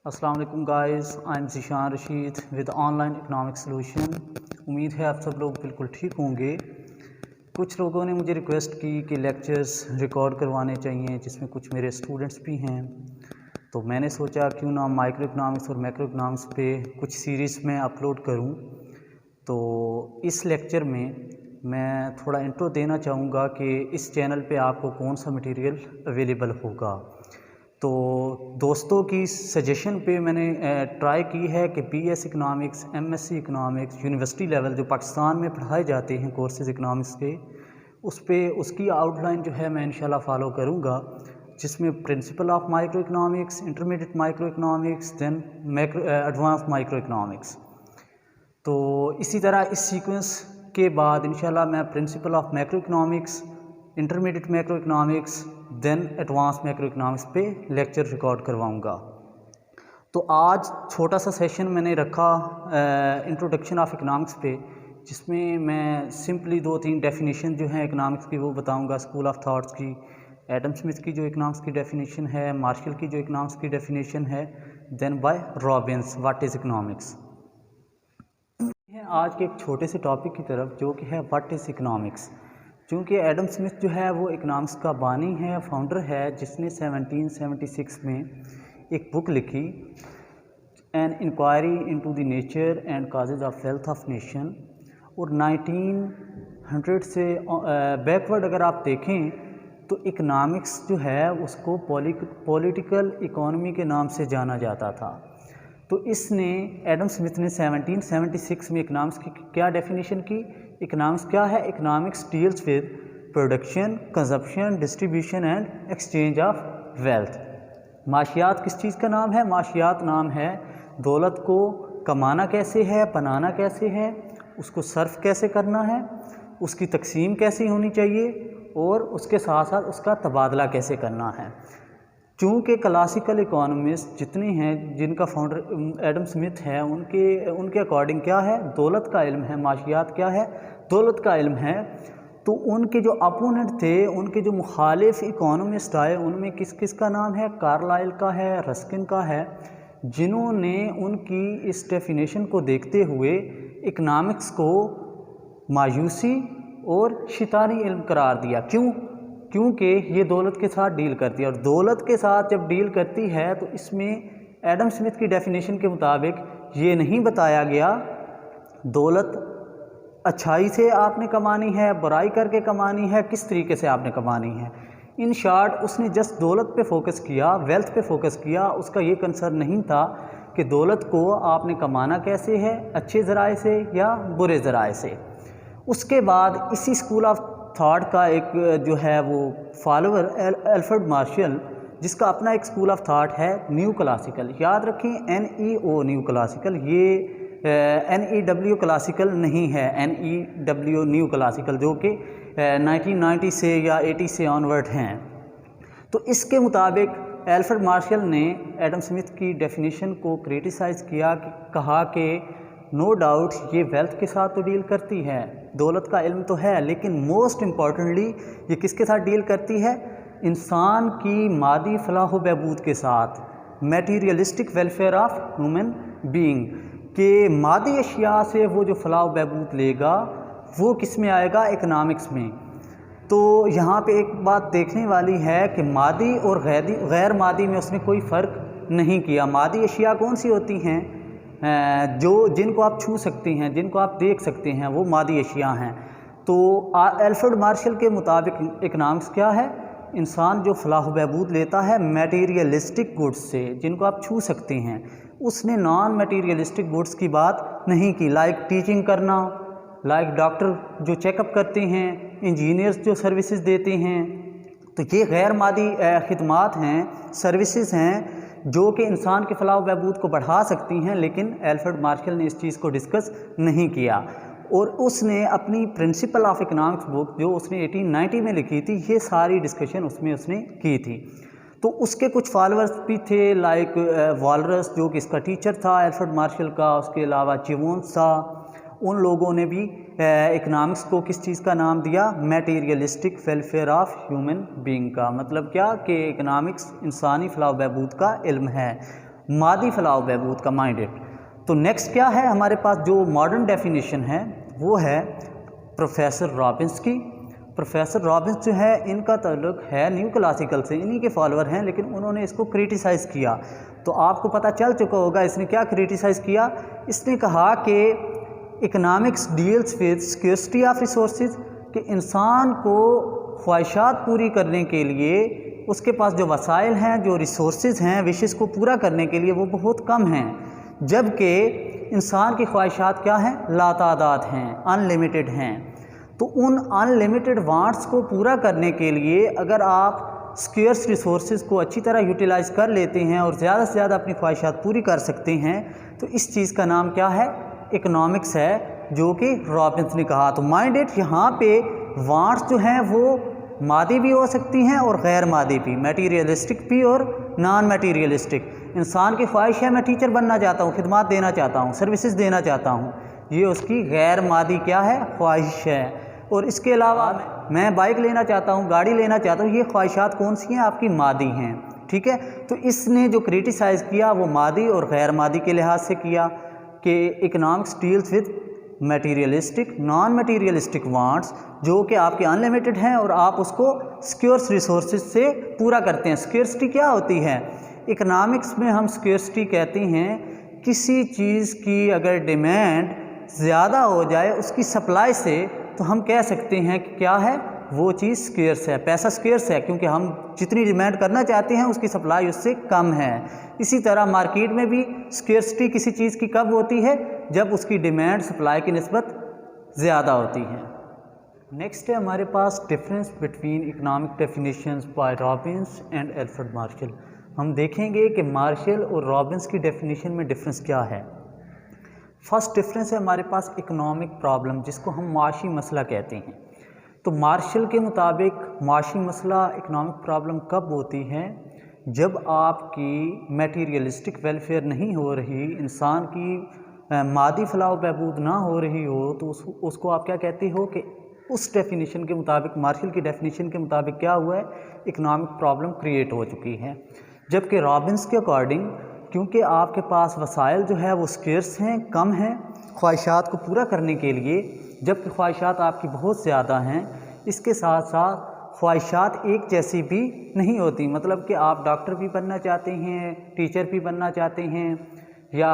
अस्सलाम वालेकुम guys, I am Zeeshan Rashid with online economic solution. उम्मीद है आप सब लोग बिल्कुल ठीक होंगे। कुछ लोगों ने मुझे रिक्वेस्ट की कि लेक्चर्स रिकॉर्ड करवाने चाहिए, जिसमें कुछ मेरे स्टूडेंट्स भी हैं। तो मैंने सोचा क्यों ना माइक्रो इकनॉमिक्स और मैक्रो इकनॉमिक्स पे कुछ सीरीज़ में अपलोड करूं। तो इस लेक्चर में मैं थोड़ा इंट्रो देना चाहूँगा कि इस चैनल पे आपको कौन सा मटेरियल अवेलेबल होगा। तो दोस्तों की सजेशन पे मैंने ट्राई की है कि BS economics, MSc economics, university level जो पाकिस्तान में पढ़ाए जाते हैं कोर्सेज़ इकनॉमिक्स के, उस पे उसकी आउटलाइन जो है मैं इंशाल्लाह फॉलो करूँगा, जिसमें principle of micro economics, intermediate micro economics, then advance micro economics. तो इसी तरह इस सीक्वेंस के बाद इंशाल्लाह मैं principle of macro economics, intermediate macro economics, then advance macro economics पे लेक्चर रिकॉर्ड करवाऊंगा। तो आज छोटा सा सेशन मैंने रखा इंट्रोडक्शन ऑफ इकनॉमिक्स पे, जिसमें मैं सिंपली 2-3 डेफिनेशन जो हैं इकनॉमिक्स की वो बताऊंगा। स्कूल ऑफ थॉट्स की, एडम स्मिथ की जो इकनॉमिक्स की डेफिनेशन है, मार्शल की जो इकनॉमिक्स की डेफिनेशन है, then by Robbins what is economics. आज के एक छोटे से टॉपिक की तरफ, जो कि है व्हाट इज़ इकनॉमिक्स। चूँकि एडम स्मिथ जो है वो इकनॉमिक्स का बानी है, फाउंडर है, जिसने 1776 में एक बुक लिखी, an inquiry into the nature and causes of wealth of nation. और 1900 से बैकवर्ड अगर आप देखें तो इकनॉमिक्स जो है उसको पॉलिटिकल इकोनॉमी के नाम से जाना जाता था। तो इसने एडम स्मिथ ने 1776 में इकनॉमिक्स की क्या डेफिनेशन की? इकनॉमिक्स क्या है? Economics deals with production, consumption, distribution and exchange of wealth. माशियात किस चीज़ का नाम है? माशियात नाम है दौलत को कमाना कैसे है, बनाना कैसे है, उसको सर्फ कैसे करना है, उसकी तकसीम कैसी होनी चाहिए, और उसके साथ साथ उसका तबादला कैसे करना है। चूँकि क्लासिकल इकोनॉमिस्ट जितने हैं, जिनका फाउंडर एडम स्मिथ है, उनके अकॉर्डिंग क्या है? दौलत का इल्म है। माशियात क्या है? दौलत का इल्म है। तो उनके जो अपोनेंट थे, उनके जो मुखालिफ इकोनॉमिस्ट आए, उनमें किस किस का नाम है? कार्लाइल का है, रस्किन का है, जिन्होंने उनकी इस डेफिनेशन को देखते हुए इकनॉमिक्स को मायूसी और शैतानी इल्म करार दिया। क्यों? क्योंकि ये दौलत के साथ डील करती है, और दौलत के साथ जब डील करती है तो इसमें एडम स्मिथ की डेफिनेशन के मुताबिक ये नहीं बताया गया दौलत अच्छाई से आपने कमानी है, बुराई करके कमानी है, किस तरीके से आपने कमानी है। इन शॉर्ट उसने जस्ट दौलत पे फोकस किया, वेल्थ पे फोकस किया। उसका ये कंसर्न नहीं था कि दौलत को आपने कमाना कैसे है, अच्छे ज़राए से या बुरे ज़राए से। उसके बाद इसी स्कूल ऑफ थॉट का एक जो है वो फॉलोअर अल्फ्रेड मार्शल, जिसका अपना एक स्कूल ऑफ थॉट है न्यू क्लासिकल। याद रखें, NEO न्यू क्लासिकल, ये NEW क्लासिकल नहीं है, NEW न्यू क्लासिकल, जो कि 1990 से या 80 से ऑनवर्ड हैं। तो इसके मुताबिक अल्फ्रेड मार्शल ने एडम स्मिथ की डेफिनेशन को क्रिटिसाइज़ किया, कहा कि नो डाउट ये वेल्थ के साथ तो डील करती है, दौलत का इल्म तो है, लेकिन मोस्ट इम्पॉर्टेंटली ये किसके साथ डील करती है? इंसान की मादी फलाह व बहबूद के साथ, मैटीरियलिस्टिक वेलफेयर ऑफ ह्यूमन बीइंग, के मादी अशिया से वो जो फलाह व बहबूद लेगा वो किस में आएगा? इकनॉमिक्स में। तो यहाँ पे एक बात देखने वाली है कि मादी और गैर मादी में उसने कोई फ़र्क नहीं किया। मादी अशिया कौन सी होती हैं? जिनको आप छू सकते हैं, जिनको आप देख सकते हैं, वो मादी अशिया हैं। तो अल्फ्रेड मार्शल के मुताबिक इकनॉमिक्स क्या है? इंसान जो फलाह बहबूद लेता है मैटीरियलिस्टिक गुड्स से, जिनको आप छू सकते हैं। उसने नॉन मैटीरियलिस्टिक गुड्स की बात नहीं की, लाइक टीचिंग करना, लाइक डॉक्टर जो चेकअप करते हैं, इंजीनियर्स जो सर्विसेज देते हैं। तो ये गैर मादी खिदमात हैं, सर्विसेज हैं, जो कि इंसान के फलाह बहबूद को बढ़ा सकती हैं। लेकिन अल्फ्रेड मार्शल ने इस चीज़ को डिस्कस नहीं किया, और उसने अपनी प्रिंसिपल ऑफ इकनॉमिक्स बुक जो उसने 1890 में लिखी थी, ये सारी डिस्कशन उसमें उसने की थी। तो उसके कुछ फॉलोअर्स भी थे, लाइक वॉलरस, जो कि इसका टीचर था अल्फ्रेड मार्शल का। उसके अलावा चिवोन्स था। उन लोगों ने भी इकनॉमिक्स को किस चीज़ का नाम दिया? मैटीरियलिस्टिक वेलफेयर ऑफ ह्यूमन बीइंग का। मतलब क्या कि इकनॉमिक्स इंसानी फलाह बहबूद का इल्म है। मादी फलाह बहबूद का, माइंडेड। तो नेक्स्ट क्या है हमारे पास जो मॉडर्न डेफिनेशन है वो है प्रोफेसर रॉबिन्स की। प्रोफेसर रॉबिन्स जो है इनका ताल्लुक है न्यू क्लासिकल से, इन्हीं के फॉलोअर हैं, लेकिन उन्होंने इसको क्रिटिसाइज़ किया। तो आपको पता चल चुका होगा इसने क्या क्रिटिसाइज़ किया। इसने कहा कि economics deals with scarcity of resources, कि इंसान को ख्वाहिशात पूरी करने के लिए उसके पास जो वसाइल हैं, जो रिसोर्सेज हैं विशेष को पूरा करने के लिए, वो बहुत कम हैं, जबकि इंसान की ख्वाहिशात क्या हैं, लातादाद हैं, अनलिमिटेड हैं। तो उन अनलिमिटेड वांट्स को पूरा करने के लिए अगर आप स्केर्स रिसोर्सेज को अच्छी तरह यूटिलाइज़ कर लेते हैं और ज़्यादा से ज़्यादा अपनी ख्वाहिशात पूरी कर सकते हैं, तो इस चीज़ का नाम क्या है, इकनॉमिक्स है, जो कि रॉबिन्स ने कहा। तो माइंडेड यहाँ पे वांट्स जो हैं वो मादी भी हो सकती हैं और गैर मादी भी, मटीरियलिस्टिक भी और नॉन मटीरियलिस्टिक। इंसान की ख्वाहिश है मैं टीचर बनना चाहता हूँ, खिदमत देना चाहता हूँ, सर्विसेज देना चाहता हूँ, ये उसकी गैर मादी क्या है, ख्वाहिश है। और इसके अलावा मैं बाइक लेना चाहता हूँ, गाड़ी लेना चाहता हूँ, ये ख्वाहिशात कौन सी हैं, आपकी मादी हैं। ठीक है, तो इसने जो क्रिटिसाइज़ किया वो मादी और गैर मादी के लिहाज से किया कि economics deals with materialistic non materialistic wants, जो कि आपके अनलिमिटेड हैं और आप उसको स्क्योर्स रिसोर्सेज से पूरा करते हैं। स्क्योर्सिटी क्या होती है, इकनॉमिक्स में हम स्क्योर्सिटी कहते हैं किसी चीज़ की अगर डिमांड ज़्यादा हो जाए उसकी सप्लाई से, तो हम कह सकते हैं कि क्या है, वो चीज़ स्केर्स है, पैसा स्केर्स है, क्योंकि हम जितनी डिमांड करना चाहते हैं उसकी सप्लाई उससे कम है। इसी तरह मार्केट में भी स्केर्सिटी किसी चीज़ की कब होती है, जब उसकी डिमांड सप्लाई की निस्बत ज़्यादा होती है। नेक्स्ट है हमारे पास difference between economic definitions by Robbins and Alfred Marshall. हम देखेंगे कि मार्शल और रॉबिन्स की डेफिनेशन में डिफरेंस क्या है। फर्स्ट डिफरेंस है हमारे पास इकनॉमिक प्रॉब्लम, जिसको हम माशी मसला कहते हैं। तो मार्शल के मुताबिक माशी मसला, इकनॉमिक प्रॉब्लम कब होती है, जब आपकी मटीरियलिस्टिक वेलफेयर नहीं हो रही, इंसान की मादी फलाह बहबूद ना हो रही हो, तो उसको आप क्या कहते हो कि उस डेफिनेशन के मुताबिक, मार्शल की डेफिनेशन के मुताबिक क्या हुआ है, इकनॉमिक प्रॉब्लम क्रिएट हो चुकी है। जबकि रॉबिन्स के अकॉर्डिंग, क्योंकि आपके पास वसाइल जो है वो स्केर्स हैं, कम हैं ख्वाहिशात को पूरा करने के लिए, जबकि ख्वाहिशात आपकी बहुत ज़्यादा हैं, इसके साथ साथ ख्वाहिशात एक जैसी भी नहीं होती। मतलब कि आप डॉक्टर भी बनना चाहते हैं, टीचर भी बनना चाहते हैं, या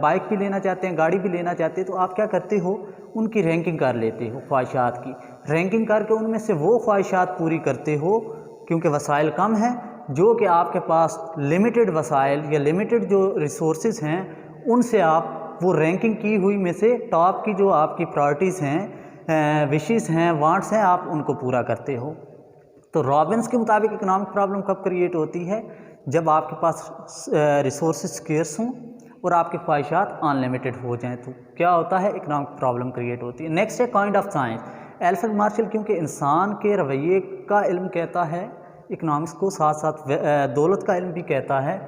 बाइक भी लेना चाहते हैं, गाड़ी भी लेना चाहते हैं, तो आप क्या करते हो, उनकी रैंकिंग कर लेते हो, ख्वाहिशात की रैंकिंग करके उनमें से वो ख्वाहिशात पूरी करते हो, क्योंकि वसाइल कम हैं, जो कि आपके पास लिमिटेड वसाइल या लिमिटेड जो रिसोर्सेज हैं, उनसे आप वो रैंकिंग की हुई में से टॉप की जो आपकी प्रायोरिटीज़ हैं, विशेस हैं, वांट्स हैं, आप उनको पूरा करते हो। तो रॉबिन्स के मुताबिक इकनॉमिक प्रॉब्लम कब क्रिएट होती है, जब आपके पास रिसोर्सेज स्केर्स हों और आपकी ख्वाहिशात अनलिमिटेड हो जाएं, तो क्या होता है, इकनॉमिक प्रॉब्लम क्रिएट होती है। नेक्स्ट है kind of science. Alfred Marshall क्योंकि इंसान के रवैये का इल्म कहता है, इकनॉमिक्स को साथ साथ दौलत का इल्म भी कहता है,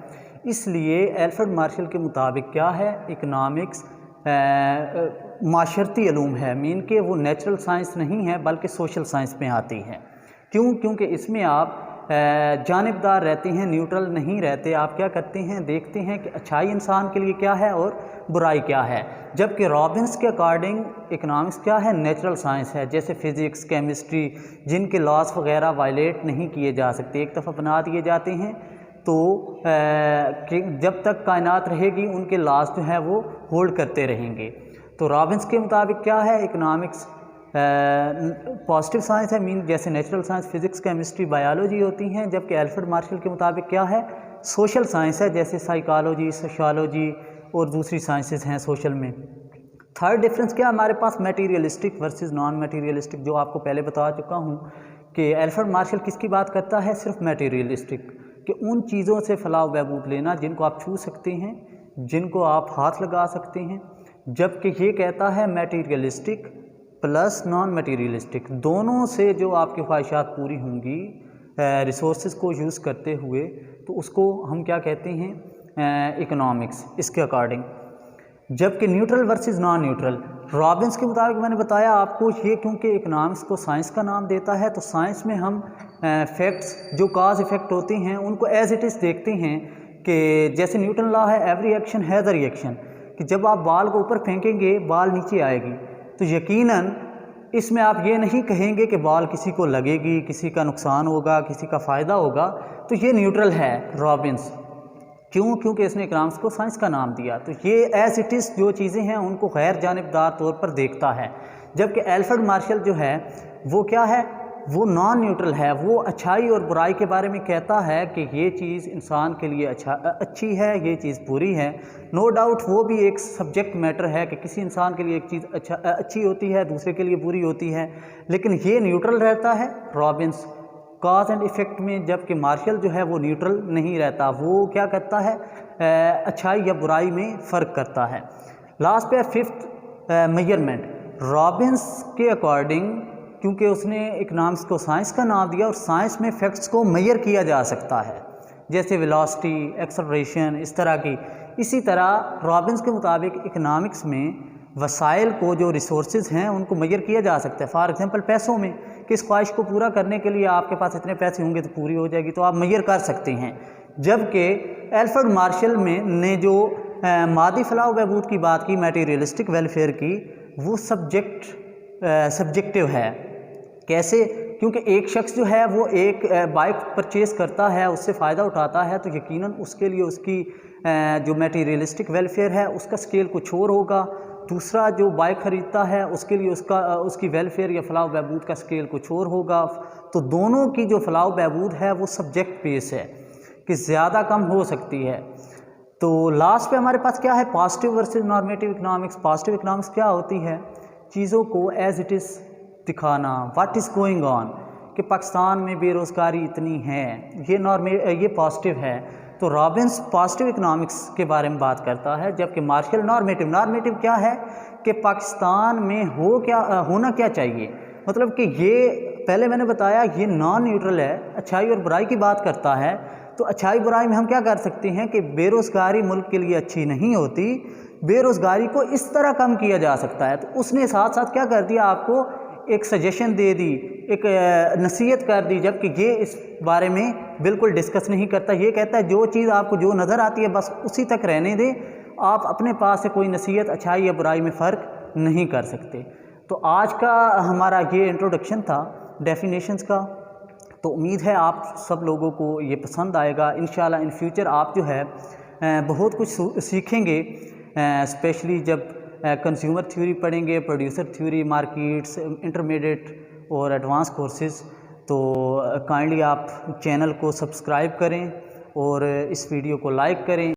इसलिए एल्फ्रेड मार्शल के मुताबिक क्या है, इकनॉमिक्स माशरती इल्म है, मीन के वो नेचुरल साइंस नहीं है बल्कि सोशल साइंस में आती है। क्यों, क्योंकि इसमें आप जानिबदार रहते हैं, न्यूट्रल नहीं रहते। आप क्या करते हैं, देखते हैं कि अच्छाई इंसान के लिए क्या है और बुराई क्या है। जबकि रॉबिन्स के अकॉर्डिंग इकनॉमिक्स क्या है, नेचुरल साइंस है, जैसे फ़िज़िक्स, केमिस्ट्री, जिनके लॉस वगैरह वायलेट नहीं किए जा सकते, एक दफ़ा बना दिए जाते हैं, तो जब तक कायनात रहेगी उनके लॉस जो है वो होल्ड करते रहेंगे। तो रॉबिन्स के मुताबिक क्या है, इकनॉमिक्स पॉजिटिव साइंस है, मीन जैसे natural science, physics, chemistry, biology होती हैं, जबकि एल्फ्रेड मार्शल के मुताबिक क्या है, सोशल साइंस है, जैसे साइकोलॉजी, सोशियोलॉजी और दूसरी साइंसेज हैं सोशल में। थर्ड डिफरेंस क्या हमारे पास, मटेरियलिस्टिक वर्सेस नॉन मटेरियलिस्टिक, जो आपको पहले बता चुका हूँ कि एल्फ्रेड मार्शल किसकी बात करता है, सिर्फ मटेरियलिस्टिक, कि उन चीज़ों से फलाह बहबूद लेना जिनको आप छू सकते हैं, जिनको आप हाथ लगा सकते हैं, जबकि ये कहता है मटेरियलिस्टिक प्लस नॉन मटेरियलिस्टिक, दोनों से जो आपकी ख्वाहिशात पूरी होंगी रिसोर्सेज को यूज़ करते हुए, तो उसको हम क्या कहते हैं, इकनॉमिक्स, इसके अकॉर्डिंग। जबकि neutral versus non neutral, Robins के मुताबिक मैंने बताया आपको ये, क्योंकि इकनॉमिक्स को साइंस का नाम देता है, तो साइंस में हम फैक्ट्स जो काज इफ़ेक्ट होते हैं उनको एज इट इज़ देखते हैं कि जैसे न्यूटन लॉ है, every action has a reaction, कि जब आप बाल को ऊपर फेंकेंगे बाल नीचे आएगी, तो यकीनन इसमें आप ये नहीं कहेंगे कि बॉल किसी को लगेगी, किसी का नुकसान होगा, किसी का फ़ायदा होगा। तो ये न्यूट्रल है रॉबिन्स। क्यों? क्योंकि इसने इकनॉमिक्स को साइंस का नाम दिया। तो ये एज इट इज़ जो चीज़ें हैं उनको गैर जानिबदार तौर पर देखता है, जबकि एल्फ्रेड मार्शल जो है वो क्या है, वो नॉन न्यूट्रल है। वो अच्छाई और बुराई के बारे में कहता है कि ये चीज़ इंसान के लिए अच्छी है, ये चीज़ बुरी है। नो डाउट वो भी एक सब्जेक्ट मैटर है कि किसी इंसान के लिए एक चीज़ अच्छी होती है, दूसरे के लिए बुरी होती है, लेकिन ये न्यूट्रल रहता है रॉबिन्स कॉज एंड इफ़ेक्ट में, जबकि मार्शल जो है वो न्यूट्रल नहीं रहता। वो क्या करता है, अच्छाई या बुराई में फ़र्क करता है। लास्ट पे फिफ्थ मेजरमेंट। रॉबिन्स के अकॉर्डिंग, क्योंकि उसने इकनॉमिक्स को साइंस का नाम दिया और साइंस में फैक्ट्स को मेजर किया जा सकता है, जैसे वेलोसिटी, एक्सेलरेशन, इस तरह की। इसी तरह रॉबिन्स के मुताबिक इकनॉमिक्स में वसाइल को, जो रिसोर्सेज हैं, उनको मेजर किया जा सकता है। फॉर एग्जांपल पैसों में, कि इस ख्वाहिश को पूरा करने के लिए आपके पास इतने पैसे होंगे तो पूरी हो जाएगी, तो आप मेजर कर सकते हैं। जबकि एल्फ्रेड मार्शल ने जो मादी फलाह व बहबूद की बात की, मटेरियलिस्टिक वेलफेयर की, वो सब्जेक्टिव है। कैसे? क्योंकि एक शख्स जो है वो एक बाइक परचेज़ करता है, उससे फ़ायदा उठाता है, तो यकीनन उसके लिए उसकी जो मटेरियलिस्टिक वेलफेयर है उसका स्केल कुछ और होगा। दूसरा जो बाइक ख़रीदता है उसके लिए उसकी वेलफेयर या फलाह बहबूद का स्केल कुछ और होगा। तो दोनों की जो फलाह बहबूद है वो सब्जेक्ट बेस है, कि ज़्यादा कम हो सकती है। तो लास्ट पे हमारे पास क्या है, positive versus normative economics. Positive economics क्या होती है, चीज़ों को एज इट इज़ दिखाना, व्हाट इज़ गोइंग ऑन, कि पाकिस्तान में बेरोज़गारी इतनी है, ये पॉजिटिव है। तो रॉबिन्स पॉजिटिव इकनॉमिक्स के बारे में बात करता है, जबकि मार्शल नॉर्मेटिव। नॉर्मेटिव क्या है, कि पाकिस्तान में होना क्या चाहिए, मतलब कि ये पहले मैंने बताया ये नॉन न्यूट्रल है, अच्छाई और बुराई की बात करता है। तो अच्छाई बुराई में हम क्या कर सकते हैं कि बेरोज़गारी मुल्क के लिए अच्छी नहीं होती, बेरोज़गारी को इस तरह कम किया जा सकता है। तो उसने साथ साथ क्या कर दिया, आपको एक सजेशन दे दी, एक नसीहत कर दी, जबकि ये इस बारे में बिल्कुल डिस्कस नहीं करता। ये कहता है जो चीज़ आपको जो नज़र आती है बस उसी तक रहने दें, आप अपने पास से कोई नसीहत अच्छाई या बुराई में फ़र्क नहीं कर सकते। तो आज का हमारा ये इंट्रोडक्शन था डेफिनेशंस का। तो उम्मीद है आप सब लोगों को ये पसंद आएगा। इंशाल्लाह इन फ्यूचर आप जो है बहुत कुछ सीखेंगे, स्पेशली जब कंज्यूमर थ्योरी पढ़ेंगे, प्रोड्यूसर थ्योरी, मार्केट्स, इंटरमीडिएट और एडवांस कोर्सेज़। तो काइंडली आप चैनल को सब्सक्राइब करें और इस वीडियो को लाइक करें।